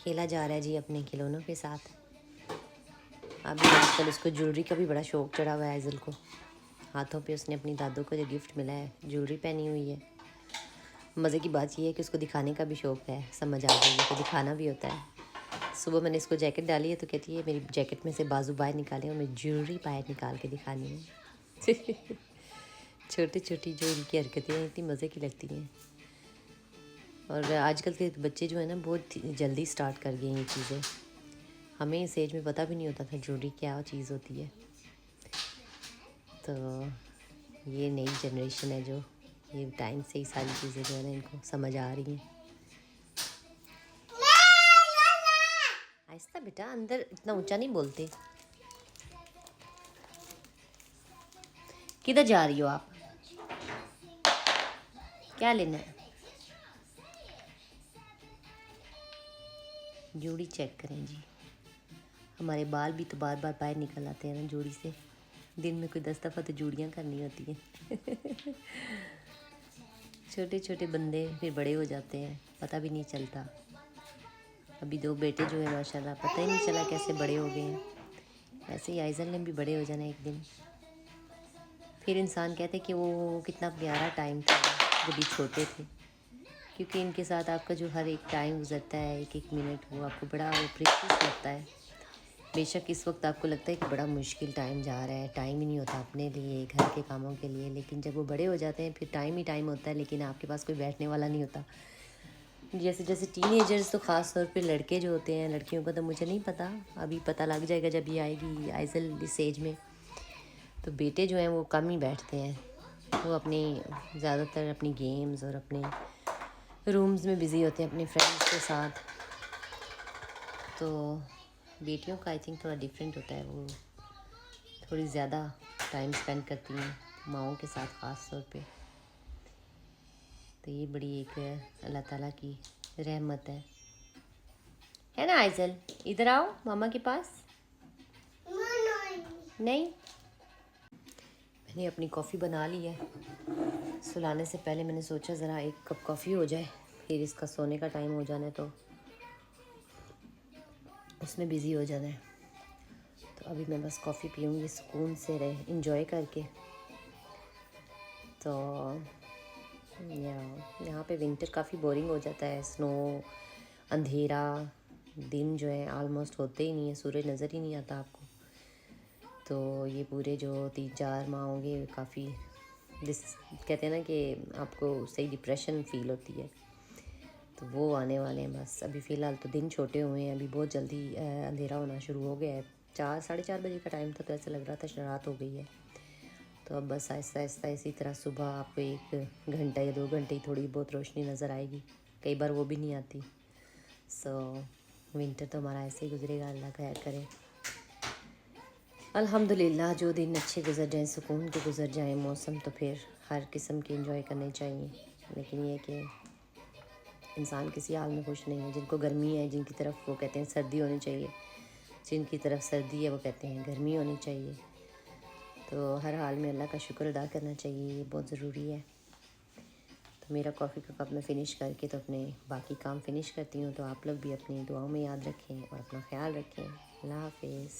खेला जा रहा है जी अपने खिलौनों के साथ। अभी आजकल उसको ज्वेलरी का भी बड़ा शौक चढ़ा हुआ है आइज़ल को। हाथों पे उसने अपनी दादू को जो गिफ्ट मिला है ज्वेलरी पहनी हुई है। मज़े की बात यह है कि उसको दिखाने का भी शौक है, समझ आ गई है कि दिखाना भी होता है। सुबह मैंने इसको जैकेट डाली है तो कहती है मेरी जैकेट में से बाजू बाहर निकाले और मैं ज्वेलरी बाहर निकाल के दिखानी है। छोटी छोटी जो इनकी हरकतें हैं इतनी मज़े की लगती हैं। और आजकल के बच्चे जो है ना बहुत जल्दी स्टार्ट कर गए हैं ये चीज़ें। हमें इस एज में पता भी नहीं होता था ज्वेलरी क्या चीज़ होती है। तो ये नई जनरेशन है जो ये टाइम से ही सारी चीज़ें जो है ना इनको समझ आ रही हैं। आहिस्ता बेटा, अंदर इतना ऊंचा नहीं बोलते। किधर जा रही हो आप? क्या लेना है? जोड़ी चेक करें जी। हमारे बाल भी तो बार बार बाहर निकल आते हैं ना जोड़ी से। दिन में कोई 10 दफ़ा तो जोड़ियाँ करनी होती हैं। छोटे छोटे बंदे फिर बड़े हो जाते हैं, पता भी नहीं चलता। अभी 2 बेटे जो है माशाल्लाह, पता ही नहीं चला कैसे बड़े हो गए हैं। ऐसे ही आइज़ल ने भी बड़े हो जाना एक दिन। फिर इंसान कहते कि वो कितना प्यारा टाइम था जब भी छोटे थे, क्योंकि इनके साथ आपका जो हर एक टाइम गुजरता है, एक एक मिनट, वो आपको बड़ा वो प्रीशियस लगता है। बेशक इस वक्त आपको लगता है कि बड़ा मुश्किल टाइम जा रहा है, टाइम ही नहीं होता अपने लिए, घर के कामों के लिए, लेकिन जब वो बड़े हो जाते हैं फिर टाइम ही टाइम होता है, लेकिन आपके पास कोई बैठने वाला नहीं होता। जैसे जैसे टीनेजर्स तो ख़ास तौर पे लड़के जो होते हैं, लड़कियों का तो मुझे नहीं पता, अभी पता लग जाएगा जब ये आएगी आइज़ल इस एज में। तो बेटे जो हैं वो कम ही बैठते हैं, वो अपनी ज़्यादातर अपनी गेम्स और अपने रूम्स में बिज़ी होते हैं अपने फ्रेंड्स के साथ। तो बेटियों का आई थिंक थोड़ा डिफरेंट होता है, वो थोड़ी ज़्यादा टाइम स्पेंड करती हैं माँओं के साथ ख़ास तौर पे। तो ये बड़ी एक अल्लाह ताला की रहमत है ना आइज़ल? इधर आओ मामा के पास। नहीं, मैंने अपनी कॉफ़ी बना ली है। सुलाने से पहले मैंने सोचा ज़रा एक कप कॉफ़ी हो जाए, फिर इसका सोने का टाइम हो जाना है तो उसमें बिज़ी हो जाना है। तो अभी मैं बस कॉफ़ी पीऊँगी सुकून से रहे इंजॉय करके। तो यहाँ पे विंटर काफ़ी बोरिंग हो जाता है, स्नो, अंधेरा, दिन जो है आलमोस्ट होते ही नहीं है, सूरज नज़र ही नहीं आता आपको। तो ये पूरे जो 3-4 माह होंगे काफ़ी कहते हैं ना कि आपको सही डिप्रेशन फील होती है, तो वो आने वाले हैं बस। अभी फ़िलहाल तो दिन छोटे हुए हैं, अभी बहुत जल्दी अंधेरा होना शुरू हो गया है। 4-4:30 बजे का टाइम था तो ऐसा लग रहा था रात हो गई है। तो अब बस आहिस्ता आहिस्ता इसी तरह सुबह आपको 1 घंटा या 2 घंटे ही थोड़ी बहुत रोशनी नज़र आएगी, कई बार वो भी नहीं आती। सो विंटर तो हमारा ऐसे ही गुजरेगा, अल्लाह खैर करे। अल्हम्दुलिल्लाह जो दिन अच्छे गुजर जाएं, सुकून के गुजर जाएं मौसम, तो फिर हर किस्म के एंजॉय करने चाहिए। लेकिन ये कि इंसान किसी हाल में खुश नहीं है। जिनको गर्मी है, जिनकी तरफ वो कहते हैं सर्दी होनी चाहिए, जिनकी तरफ सर्दी है वो कहते हैं गर्मी होनी चाहिए। तो हर हाल में अल्लाह का शुक्र अदा करना चाहिए, ये बहुत ज़रूरी है। तो मेरा कॉफ़ी का कप मैं फ़िनिश करके तो अपने बाकी काम फ़िनिश करती हूँ। तो आप लोग भी अपनी दुआओं में याद रखें और अपना ख्याल रखें। अल्लाह हाफ़िज़।